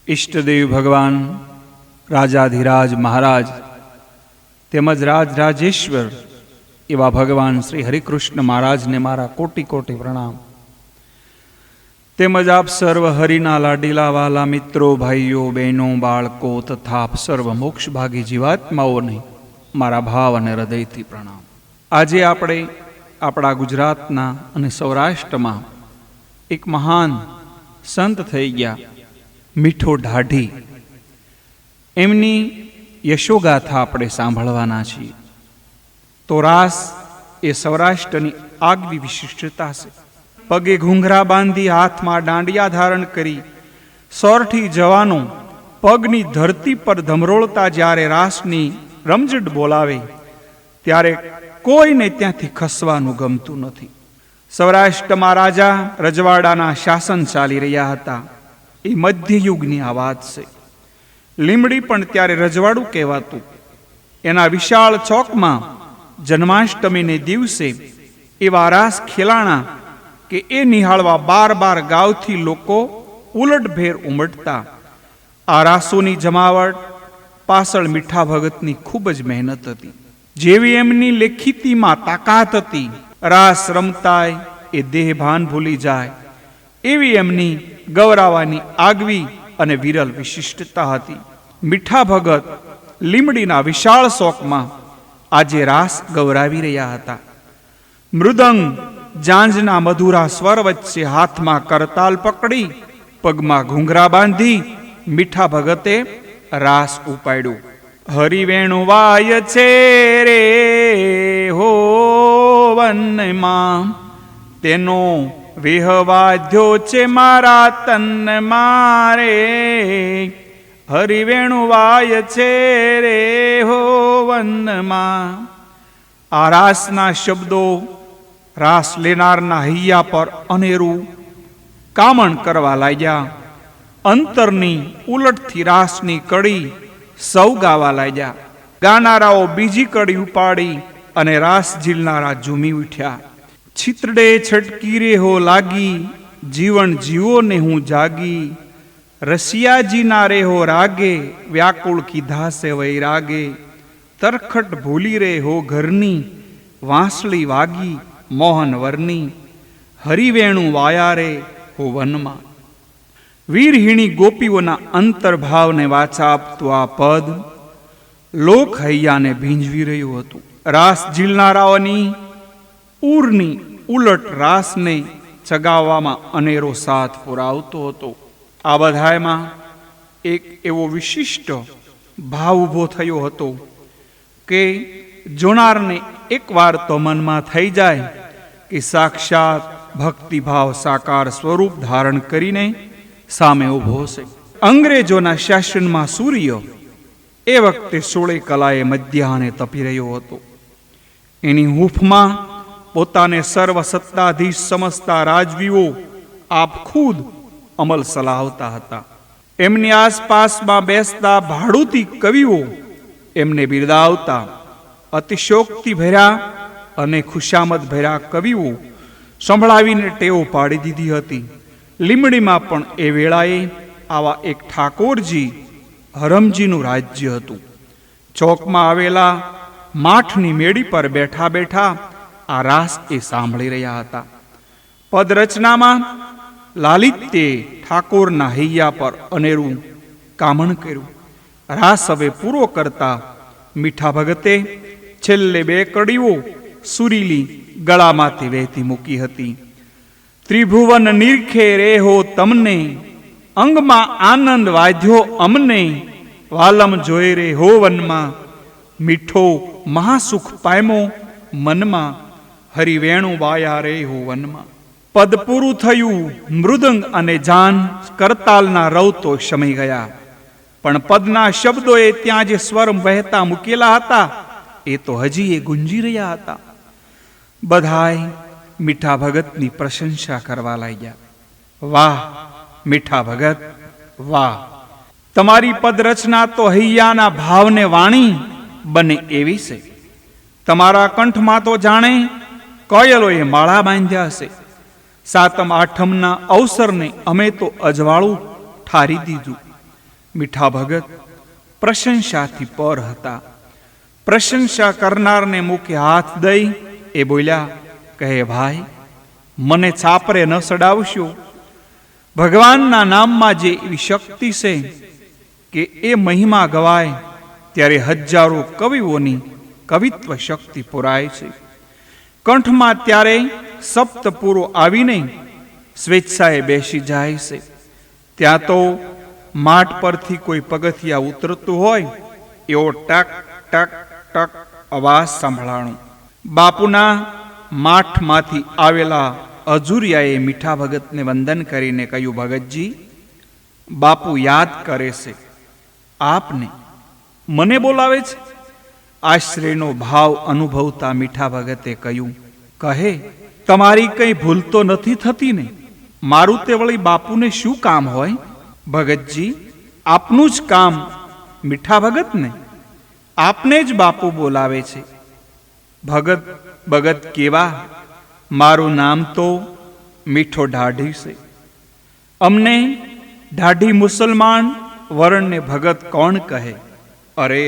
ઈષ્ટદેવ ભગવાન રાજાધિરાજ મહારાજ તેમજ રાજરાજેશ્વર એવા ભગવાન શ્રી હરિકૃષ્ણ મહારાજને મારા કોટી કોટી પ્રણામ. તેમજ આપ સર્વ હરિના લાડીલા વાલા મિત્રો, ભાઈઓ, બહેનો, બાળકો તથા આપ સર્વ મોક્ષભાગી જીવાત્માઓને મારા ભાવ અને હૃદયથી પ્રણામ. આજે આપણે આપણા ગુજરાતના અને સૌરાષ્ટ્રમાં એક મહાન સંત થઈ ગયા મીઠો ઢાઢી, એમની યશોગાથા આપણે સાંભળવાના છીએ. તો રાસ એ સૌરાષ્ટ્રની આગવી વિશિષ્ટતા છે. પગે ઘૂંઘરા બાંધી, હાથમાં દાંડિયા ધારણ કરી, સોરઠી જવાનો પગની ધરતી પર ધમરોળતા જ્યારે રાસની રમઝટ બોલાવે ત્યારે કોઈને ત્યાંથી ખસવાનું ગમતું નથી. સૌરાષ્ટ્રમાં રાજા રજવાડાના શાસન ચાલી રહ્યા હતા. એ મધ્યયુગની આ વાત છે. લીમડી પણ ત્યારે રજવાડું કહેવાતું. એના વિશાળ ચોકમાં જન્માષ્ટમીને દિવસે એવા રાસ ખેલાણા કે એ નિહાળવા 12 ગાવથી લોકો ઉલટભેર ઉમટતા. આ રાસોની જમાવટ પાછળ મીઠા ભગતની ખૂબ જ મહેનત હતી. જેવી એમની લેખિતીમાં તાકાત હતી, રાસ રમતાય એ દેહ ભાન ભૂલી જાય એવી એમની ગૌરાવાની આગવી અને વિરલ વિશિષ્ટતા હતી. મીઠા ભગત લીમડીના વિશાળ શોકમાં આજે રાસ ગૌરાવી રહ્યા હતા. મૃદંગ જાંજના મધુરા સ્વર વચ્ચે હાથમાં કરતાલ પકડી, પગમાં ઘૂંઘરા બાંધી મીઠા ભગતે રાસ ઉપાડ્યો. હરિવેણુ વાય છે રે હો વનમાં, તેનો વિહવાદ્યો છે મારા તન મારે. હરિવેણુ વાય છે રે હો વનમાં. આ રાસના શબ્દો રાસ લેનારના હૈયા પર અનેરું કામણ કરવા લાગ્યા. અંતરની ઉલટથી રાસની કડી સૌ ગાવા લાગ્યા. ગાનારાઓ બીજી કડી ઉપાડી અને રાસ ઝીલનારા ઝૂમી ઉઠ્યા. છિત્રડે છટકી રે હો લાગી, જીવન જીવો ને હું જાગી. રસિયાજીના રે હો રાગે, વ્યાકુળ કીધા સે વૈરાગે. તરખટ ભૂલી રે હો ઘરની, વાંસળી વાગી મોહન વરની. હરિવેણુ વાયા રે હો વનમાં. વીરહીણી ગોપીઓના અંતર્ભાવને વાચા આપતું આ પદ લોક હૈયાને ભીંજવી રહ્યું હતું. રાસ ઝીલનારાઓની ઉરની ઉલટ રાસને ચગાવવામાં અનેરો સાથ પુરાવતો હતો. આ બધાયમાં એક એવો વિશિષ્ટ ભાવ ઊભો થયો હતો કે જોનારને એકવાર તો મનમાં થઈ જાય કે સાક્ષાત ભક્તિભાવ સાકાર સ્વરૂપ ધારણ કરીને સામે ઊભો છે. અંગ્રેજોના શાસનમાં સૂર્ય એ વખતે 16 કલાએ મધ્યાહને તપી રહ્યો હતો. એની હૂંફમાં પોતાને સર્વ સત્તાધીશ સમજતા રાજવીઓ આપ ખુદ અમલ સલાહતા હતા. એમની આસપાસમાં બેસતા ભાડુતી કવિઓ એમને બિરદાવતા. અતિશોક્તિ ભર્યા અને ખુશામત ભર્યા કવિઓ સંભળાવીને ટેવ પાડી દીધી હતી. લીમડીમાં પણ એ વેળાએ આવા એક ઠાકોરજી હરમજીનું રાજ્ય હતું. ચોકમાં આવેલા માઠની મેડી પર બેઠા બેઠા આ રાસ એ સાંભળી રહ્યા હતા. પદરચનામાં લાલિત્યે ઠાકોરના હૈયા પર અનેરું કામણ કર્યું. રાસ હવે પૂરો કરતા મીઠા ભગતે છેલ્લે 2 કડીઓ સુરીલી ગળામાંથી વહેતી મૂકી હતી. ત્રિભુવન નિરખે રે હો તમને, અંગમાં આનંદ વાધ્યો અમને. વાલમ જોઈ રે હો વનમાં, મીઠો મહાસુખ પામ્યો મનમાં. હરિવેણુ વાયા રે હો વનમાં. પદ પૂરું થયું. મૃદંગ અને જાન કરતાલના રવ તો શમી ગયા, પણ પદના શબ્દોએ ત્યાં જે સ્વર વહેતા મૂકેલા હતા એ તો હજી એ ગુંજી રહ્યા હતા. બધાય મીઠા ભગતની પ્રશંસા કરવા લાગ્યા. વાહ મીઠા ભગત, વાહ! તમારી પદરચના તો હૈયાના ભાવને વાણી બને એવી છે. તમારા કંઠમાં તો જાણે કોયલોએ માળા બાંધ્યા છે. સાતમ આઠમના અવસરને અમે તો અજવાળું ઠારી દીધું. મીઠા ભગત પ્રશંસાથી પર હતા. પ્રશંસા કરનારને મુખે હાથ દઈ એ બોલ્યા, કહે ભાઈ, મને છાપરે ન સડાવશો. ભગવાનના નામમાં જે એવી શક્તિ છે કે એ મહિમા ગવાય ત્યારે હજારો કવિઓની કવિત્વ શક્તિ પુરાય છે. કંઠમાં ત્યારે સપ્તપુરો આવીને સ્વેચ્છાએ બેસી જાય છે. ત્યાં તો માટ પરથી કોઈ પગથિયા ઉતરતું હોય એવો ટક ટક ટક અવાજ સંભળાણો. બાપુના માઠમાંથી આવેલા અજુરિયાએ મીઠા ભગતને વંદન કરીને કહ્યું, ભગતજી, બાપુ યાદ કરે છે આપને, મને બોલાવે છે. આશ્રયનો ભાવ અનુભવતા મીઠા ભગતે કહ્યું, કહે તમારી કઈ ભૂલ તો નથી થતી ને? મારું તે વળી બાપુને શું કામ હોય? ભગતજી, આપનું જ કામ મીઠા ભગતને, આપને જ બાપુ બોલાવે છે. ભગત કેવા? મારું નામ તો મીઠો ઢાઢી છે. અમને ઢાઢી મુસલમાન વર્ણને ભગત કોણ કહે? અરે,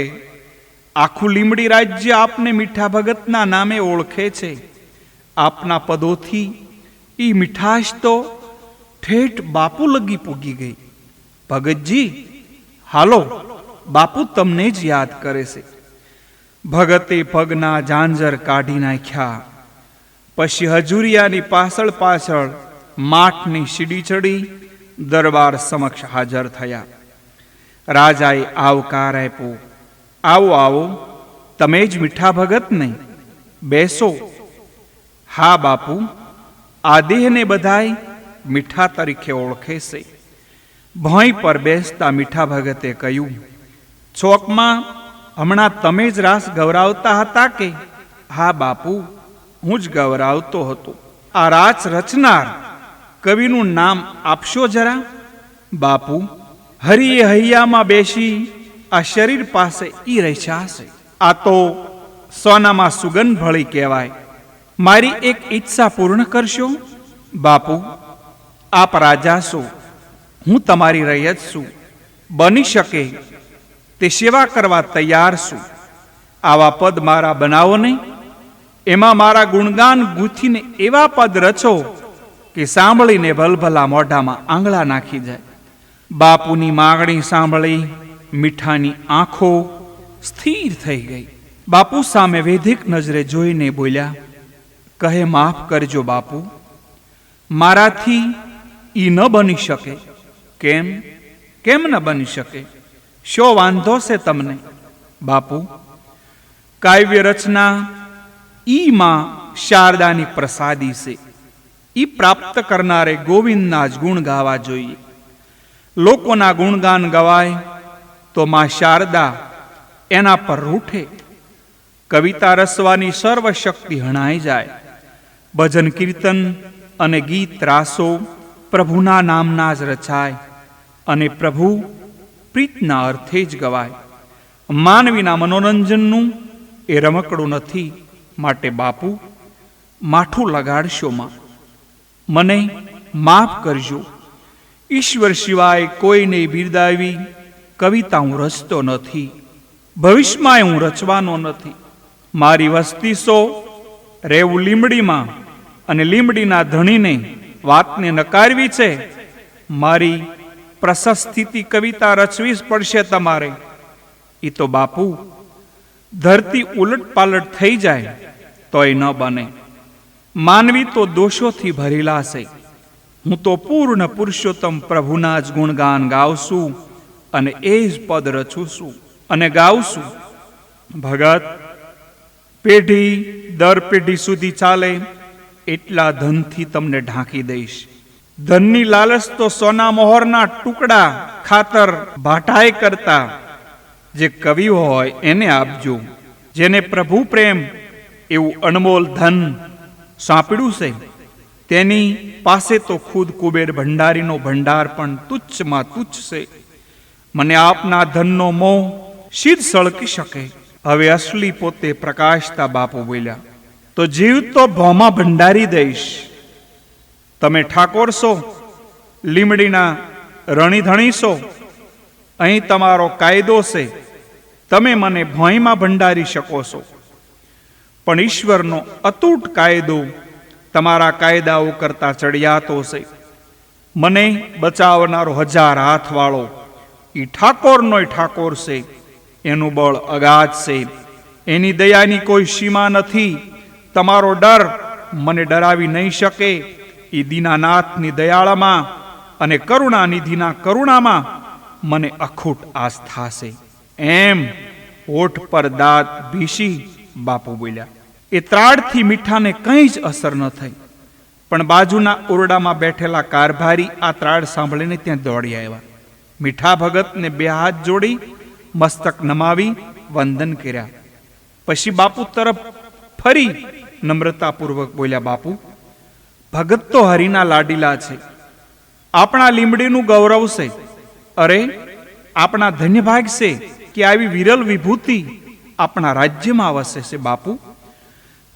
આખું લીમડી રાજ્ય આપને મીઠા ભગતના નામે ઓળખે છે. આપના પદોથી ઈ મીઠાશ તો ઠેઠ બાપુ લગી પૂગી ગઈ. ભગતજી, હાલો, બાપુ તમને જ યાદ કરે છે. ભગતે પગના ઝાંઝર કાઢી નાખ્યા. પછી હજુરિયાની પાછળ પાછળ માઠની સીડી ચડી દરબાર સમક્ષ હાજર થયા. રાજાએ આવકાર આપ્યો. આવો આવો, તમે જ મીઠા ભગત ને? બેસો. હા બાપુ, આ દેહને બધાય મીઠા તરીકે ઓળખે છે. ભોંય પર બેસતા મીઠા ભગતે કહ્યું, ચોકમાં હમણાં તમે જ રાસ ગવરાવતા હતા કે? હા બાપુ, હું જ ગવરાવતો હતો. આ રાસ રચનાર કવિનું નામ આપશો જરા? બાપુ, હરિએ હૈયામાં બેસી આ શરીર પાસે ઈ રચ્યા છે. આ તો સોનામાં સુગંધ ભળી કહેવાય. મારી એક ઈચ્છા પૂર્ણ કરશો? બાપુ, આપ રાજા છો, હું તમારી રૈયત છું. બની શકે તે સેવા કરવા તૈયાર છું. આવા પદ મારા બનાવો નહીં. એમાં મારા ગુણગાન ગૂંથીને એવા પદ રચો કે સાંભળીને ભલભલા મોઢામાં આંગળા નાખી જાય. બાપુની માગણી સાંભળી મીઠાની આંખો સ્થિર થઈ ગઈ. બાપુ સામે વેધિક નજરે જોઈને બોલ્યા, કહે માફ કરજો બાપુ, મારાથી ઈ ન બની શકે. કેમ? કેમ ન બની શકે? શો વાંધો છે તમને? બાપુ, કાવ્ય રચના ઈ માં શારદાની પ્રસાદી છે. ઈ પ્રાપ્ત કરનારે ગોવિંદના જ ગુણ ગાવા જોઈએ. લોકોના ગુણગાન ગવાય તો માં શારદા એના પર રૂઠે. કવિતા રસવાની સર્વશક્તિ હણાઈ જાય. ભજન કીર્તન અને ગીત રાસો પ્રભુના નામના જ રચાય અને પ્રભુ પ્રીતના અર્થે જ ગવાય. માનવીના મનોરંજનનું એ રમકડું નથી. માટે બાપુ, માઠું લગાડશો માં. મને માફ કરજો. ઈશ્વર સિવાય કોઈને બિરદાવી કવિતા હું રચતો નથી. ભવિષ્યમાં હું રચવાનો નથી. મારી વસ્તી સો રેવું લીમડીમાં અને લીમડીના ધણીને વાતને નકારવી છે. મારી પ્રશસ્તિથી કવિતા રચવી જ પડશે તમારે. એ તો બાપુ, ધરતી ઉલટ પાલટ થઈ જાય તોય ન બને. માનવી તો દોષોથી ભરેલા છે. હું તો પૂર્ણ પુરુષોત્તમ પ્રભુના જ ગુણગાન ગાવશું અને એ જ પદ રચું છું અને ગાવશું. ભગત, પેઢી દર પેઢી સુધી ચાલે એટલા ધનથી તમને ઢાંકી દઈશ. ધનની લાલચ તો સોના મોહરના ટુકડા ખાતર ભાટાઈ કરતા જે કવિ હોય એને આપજો, જેને પ્રભુ પ્રેમ એવું અનમોલ ધન સાંપડ્યું છે. તેની પાસે તો ખુદ કુબેર ભંડારીનો ભંડાર પણ તુચ્છમાં તુચ્છ છે. મને આપના ધનનો મોહ શીદ સળકી શકે. હવે અસલી પોતે પ્રકાશતા બાપુ બોલ્યા, તો જીવ તો ભોમાં ભંડારી દઈશ. તમે ઠાકોર છો, લીમડીના રણીધણી છો, અહીં તમારો કાયદો છે, તમે મને ભોંયમાં ભંડારી શકો છો, પણ ઈશ્વરનો અતૂટ કાયદો તમારા કાયદાઓ કરતા ચડિયાતો છે. મને બચાવનારો 1000 હાથવાળો એ ઠાકોરનો ઠાકોર છે, એનું બળ અગાધ છે, એની દયાની કોઈ સીમા નથી. તમારો ડર મને ડરાવી નહીં શકે. એ દીનાનાથની દયાળામાં અને કરુણાનિધિના કરુણામાં મને અખૂટ આસ્થા છે. એમ હોઠ પર દાંત ભીસી બાપુ બોલ્યા. એ ત્રાડથી મીઠાને કંઈ જ અસર ન થઈ, પણ બાજુના ઓરડામાં બેઠેલા કારભારી આ ત્રાડ સાંભળીને ત્યાં દોડી આવ્યા. મીઠા ભગતને 2 હાથ જોડી મસ્તક નમાવી વંદન કર્યા. પછી બાપુ તરફ ફરી નમ્રતાપૂર્વક બોલ્યા, બાપુ, ભગત તો હરિના લાડીલા છે, આપણા લીમડીનું ગૌરવ છે. અરે, આપણા ધન્યભાગ છે કે આવી વિરલ વિભૂતિ આપણા રાજ્યમાં વસે છે. બાપુ,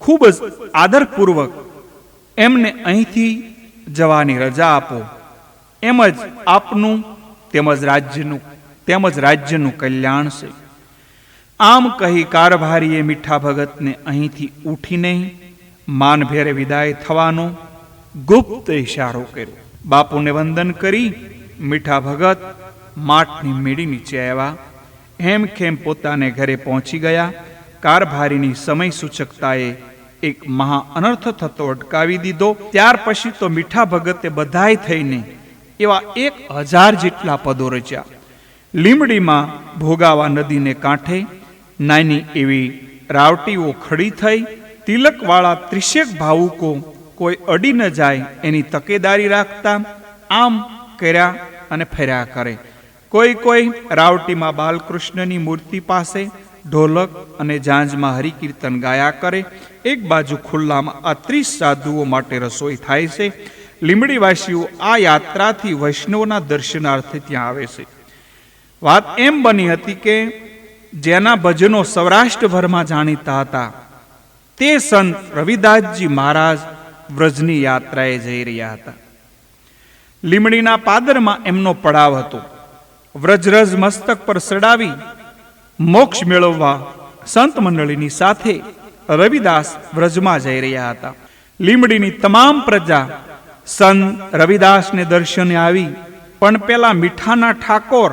ખૂબ જ આદરપૂર્વક એમને અહીંથી જવાની રજા આપો. એમ જ આપનું તેમજ રાજ્યનું કલ્યાણ છે. આમ કહી કારભારીએ મીઠા ભગતને અહીંથી ઉઠીને માનભેરે વિદાય થવાનો ગુપ્ત ઇશારો કર્યો. બાપુને વંદન કરી મીઠા ભગત માટની મેડી નીચે આવ્યા. હેમખેમ પોતાને ઘરે પહોંચી ગયા. કારભારીની સમય સૂચકતાએ એક મહા અનર્થ થતો અટકાવી દીધો. ત્યાર પછી તો મીઠા ભગતે બધાય થઈને એવા 1000 જેટલા પદો રચ્યા. લીમડીમાં ભોગાવા નદીને કાંઠે નાની એવી રાવટીઓ ખડી થઈ. તિલકવાળા 30 ભાવુકો કોઈ અડી ન જાય એની તકેદારી રાખતા આમ કર્યા અને ફર્યા કરે. કોઈ રાવટીમાં બાલકૃષ્ણની મૂર્તિ પાસે ઢોલક અને ઝાંઝમાં હરિકીર્તન ગાયા કરે. એક બાજુ ખુલ્લામાં આ 30 સાધુઓ માટે રસોઈ થાય છે. લીમડીવાસીઓ આ યાત્રાથી વૈષ્ણવના દર્શનાર્થે ત્યાં આવે છે. વાત એમ બની હતી કે જેના ભજનો સૌરાષ્ટ્રભરમાં જાણીતા હતા તે સંત રવિદાસજી મહારાજ વ્રજની યાત્રાએ જઈ રહ્યા હતા. લીમડીના પાદરમાં એમનો પડાવ હતો. વ્રજરજ મસ્તક પર સડાવી મોક્ષ મેળવવા સંત મંડળીની સાથે રવિદાસ વ્રજમાં જઈ રહ્યા હતા. લીમડીની તમામ પ્રજા સંત રવિદાસને દર્શને આવી, પણ પેલા મીઠાના ઠાકોર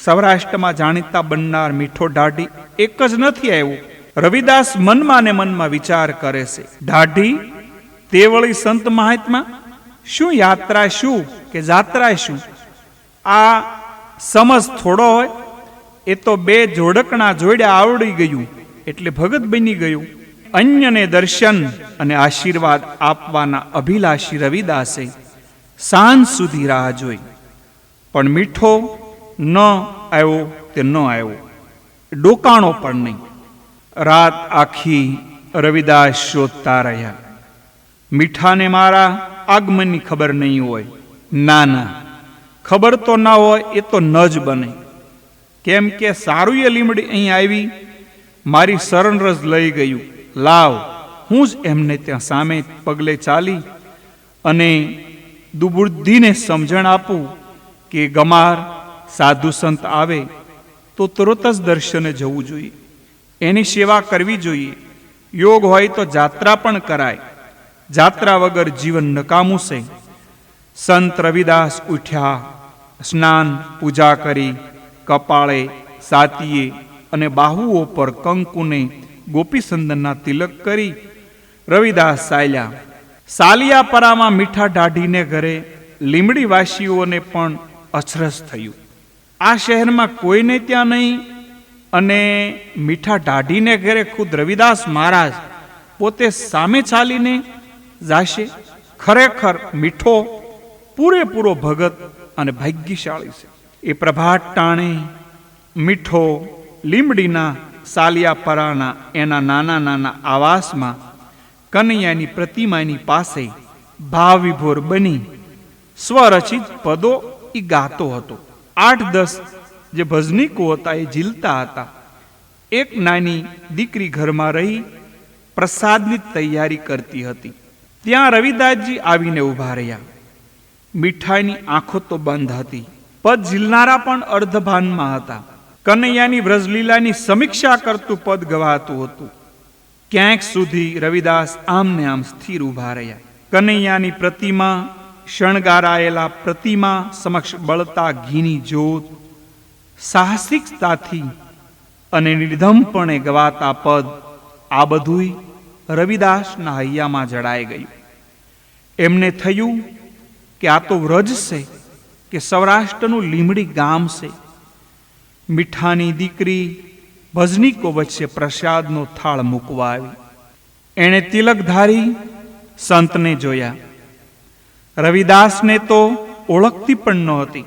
સૌરાષ્ટ્રમાં જાણીતા બનનાર મીઠો ઢાઢી એક જ નથી આવ્યો. રવિદાસ મનમાં ને મનમાં વિચાર કરે છે, ઢાઢી તે વળી સંત મહાત્મા, શું યાત્રા શું કે જાત્રા શું? આ સમજ થોડો હોય. એ તો 2 જોડકણા જોડ્યા આવડી ગયું એટલે ભગત બની ગયું. અન્યને દર્શન અને આશીર્વાદ આપવાના અભિલાષી રવિદાસે સાંજ સુધી રાહ જોઈ, પણ મીઠો ન આવ્યો તે ન આવ્યો. ડોકાણો પણ નહીં. રાત આખી રવિદાસ શોધતા રહ્યા. મીઠાને મારા આગમનની ખબર નહીં હોય. ના, ખબર તો ના હોય એ તો ન જ બને. કેમ કે સારું એ લીમડી અહીં આવી મારી શરણરજ લઈ ગયું. લાવ, હું જ એમને ત્યાં સામે પગલે ચાલી અને દુબુદ્ધિને સમજણ આપું કે ગમાર સાધુ સંત આવે તો તરત જ દર્શને જવું જોઈએ, એની સેવા કરવી જોઈએ. યોગ હોય તો જાત્રા પણ કરાય. જાત્રા વગર જીવન નકામું છે. સંત રવિદાસ ઉઠ્યા, સ્નાન પૂજા કરી, કપાળે, સાતીએ અને બાહુઓ પર કંકુને ગોપીસંદનના તિલક કરી રવિદાસ ચાલ્યા. સાલિયાપરામાં મીઠા ઢાઢીને ઘરે લીમડીવાસીઓને પણ અચરજ થયું. આ શહેરમાં કોઈને ત્યાં નહીં અને મીઠા ઢાઢીને ઘરે ખુદ રવિદાસ મહારાજ પોતે સામે ચાલીને જાશે. ખરેખર મીઠો પૂરેપૂરો ભગત અને ભાગ્યશાળી છે. એ પ્રભાત ટાણે મીઠો લીમડીના સાલિયાપરાના એના નાના નાના આવાસમાં કનૈયાની પ્રતિમાની પાસે ભાવવિભોર બની સ્વરચિત પદો એ ગાતો હતો. 8-10 જે ભજનીકો હતા એ ઝીલતા હતા. એક નાની દીકરી ઘરમાં રહી પ્રસાદની તૈયારી કરતી હતી. ત્યાં રવિદાસજી આવીને ઊભા રહ્યા. મીઠાઈની આંખો તો બંધ હતી, પદ ઝીલનારા પણ અર્ધભાનમાં હતા. કનૈયાની વ્રજલીલાની સમીક્ષા કરતું પદ ગવાતું હતું. ક્યાંક સુધી રવિદાસ આમને આમ સ્થિર ઊભા રહ્યા. કનૈયાની પ્રતિમા, શણગારાયેલા પ્રતિમા સમક્ષ બળતા ઘીની જ્યોત, સાહસિકતાથી અને નિર્ધમપણે ગવાતા પદ, આ બધુંય રવિદાસના હૈયામાં જડાઈ ગયું. એમને થયું કે આ તો વ્રજ છે કે સૌરાષ્ટ્રનું લીમડી ગામ છે. મીઠાની દીકરી ભજનીકો વચ્ચે પ્રસાદનો થાળ મૂકવા આવી. એણે તિલકધારી સંતને જોયા. રવિદાસને તો ઓળખતી પણ નહોતી,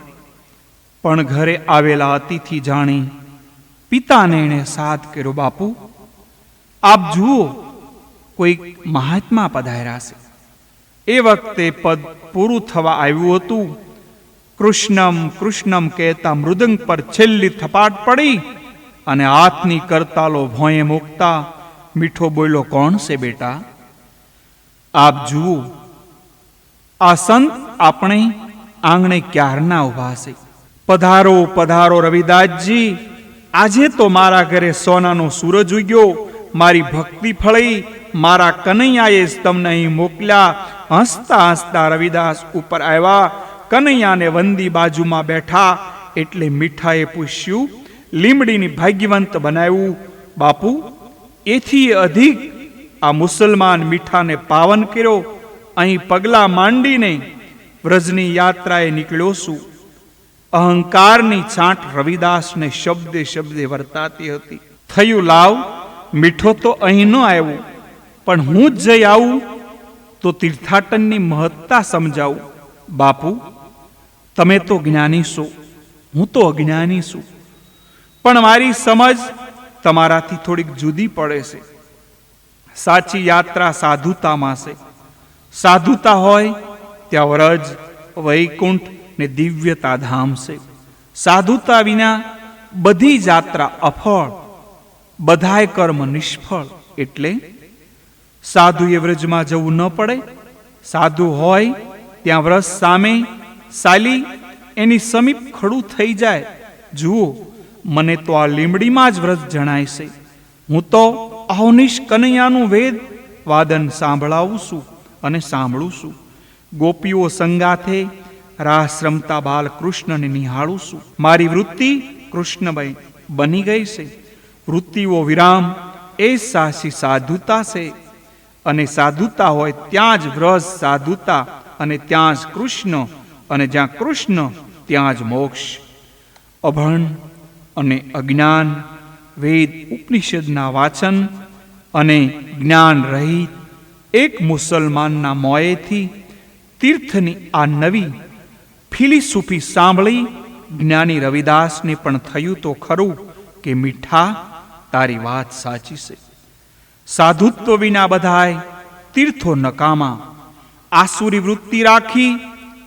પણ ઘરે આવેલા અતિથિ જાણી પિતાને એણે સાદ કર્યો, બાપુ આપ જુઓ, કોઈ મહાત્મા પધાર્યા છે. એ વખતે પદ પૂરું થવા આવ્યું હતું. કૃષ્ણમ કૃષ્ણમ કહેતા મૃદંગ પર છેલ્લી થપાટ પડી અને હાથની કરતાલો ભોંયે મૂકતા મીઠો બોલ્યો, કોણ છે બેટા? આપ જુઓ, આ સંત આપણે આંગણે ક્યારના ઉભા છે. પધારો પધારો રવિદાસજી, આજે તો મારા ઘરે સોનાનો સૂરજ ઉગ્યો. મારી ભક્તિ ફળી, મારા કનૈયાએ જ તમને અહીં મોકલ્યા. હસતા હસતા રવિદાસ ઉપર આવ્યા. કનૈયાને વંદી બાજુમાં બેઠા એટલે મીઠાએ પૂછ્યું, લીમડીની ભાગ્યવંત બનાવ્યું. બાપુ, એથી અધિક આ મુસલમાન મીઠાને પાવન કર્યો. અહીં પગલા માંડીને વ્રજની યાત્રાએ નીકળ્યો છું. અહંકારની છાંટ રવિદાસને શબ્દે શબ્દે વર્તાતી હતી. થયું, લાવ, મીઠો તો અહીં ન આવ્યો, પણ હું જ જઈ આવું તો તીર્થાટનની મહત્તા સમજાવું. બાપુ, તમે તો જ્ઞાની છો, હું તો અજ્ઞાની છું, પણ મારી સમજ તમારાથી થોડીક જુદી પડે છે. સાચી યાત્રા સાધુતામાં છે. સાધુતા હોય ત્યાં વ્રજ, વૈકુંઠ ને દિવ્યતા ધામ છે. સાધુતા વિના બધી યાત્રા અફળ, બધાય કર્મ નિષ્ફળ. એટલે સાધુએ વ્રજમાં જવું ન પડે. સાધુ હોય ત્યાં વ્રજ સામે સાલી એની સમીપ ખડું થઈ જાય. જુઓ, મને તો આ લીમડીમાં જ વ્રજ જણાય છે. હું તો અહોનિશ કનૈયાનું વેદ વાદન સાંભળાવું છું અને સાંભળું છું. ગોપીઓ સંગાથે રાસ રમતા બાલ કૃષ્ણને નિહાળું છું. મારી વૃત્તિ કૃષ્ણમય બની ગઈ છે. વૃત્તિઓ વિરામ એ સાચી સાધુતા છે. અને સાધુતા હોય ત્યાં જ વ્રજ સાધુતા, અને ત્યાં જ કૃષ્ણ, અને જ્યાં કૃષ્ણ ત્યાં જ મોક્ષ. અભણ અને અજ્ઞાન વેદ ઉપનિષદના વાચન અને જ્ઞાન રહિત એક મુસલમાનના મોએથી તીર્થની આ નવી ફિલિસૂફી સાંભળી જ્ઞાની રવિદાસને પણ થયું તો ખરું કે મીઠા, તારી વાત સાચી છે. સાધુત્વ વિના બધાય તીર્થો નકામા. આસુરી વૃત્તિ રાખી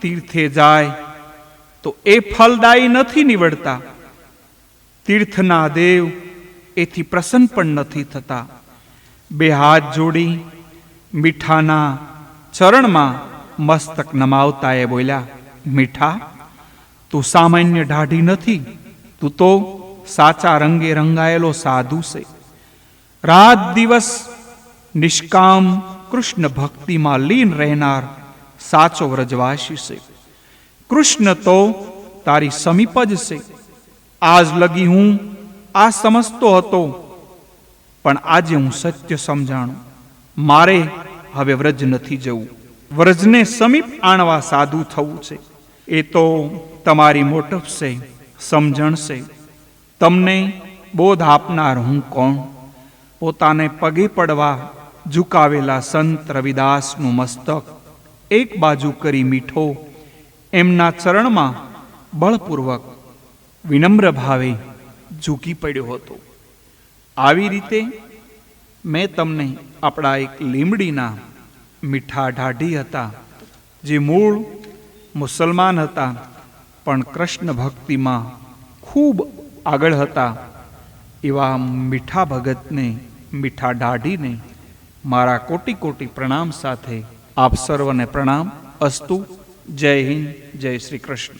તીર્થે જાય તો એ ફલદાયી નથી નીવડતા. તીર્થના દેવ એથી પ્રસન્ન પણ નથી થતા. બે હાથ જોડી મીઠાના ચરણમાં મસ્તક નમાવતા એ બોલ્યા, મીઠા, તું સામાન્ય ઢાઢી નથી, તું તો સાચા રંગે રંગાયેલો સાધુ છે. રાત દિવસ નિષ્કામ કૃષ્ણ ભક્તિમાં લીન રહેનાર સાચો વ્રજવાસી છે. કૃષ્ણ તો તારી સમીપ જ છે. આજ લગી હું આ સમજતો હતો, પણ આજે હું સત્ય સમજાણું. મારે હવે વ્રજ નથી જવું. વ્રજને સમીપ આણવા સાધુ થવું છે. એ તો તમારી મોટપ છે, સમજણ છે. તમને બોધ આપનાર હું કોણ? પોતાને પગે પડવા ઝુકાવેલા સંત રવિદાસનું મસ્તક એક બાજુ કરી મીઠો એમના ચરણમાં બળપૂર્વક વિનમ્ર ભાવે ઝૂકી પડ્યો હતો. આવી રીતે મેં તમને આપણા એક લીમડીના મીઠા ઢાઢી હતા, જે મૂળ મુસલમાન હતા પણ કૃષ્ણ ભક્તિમાં ખૂબ આગળ હતા, એવા મીઠા ભગતને, મીઠા ઢાઢીને મારા કોટી કોટી પ્રણામ સાથે આપ સર્વને પ્રણામ. અસ્તુ. જય હિન્દ, જય શ્રી કૃષ્ણ.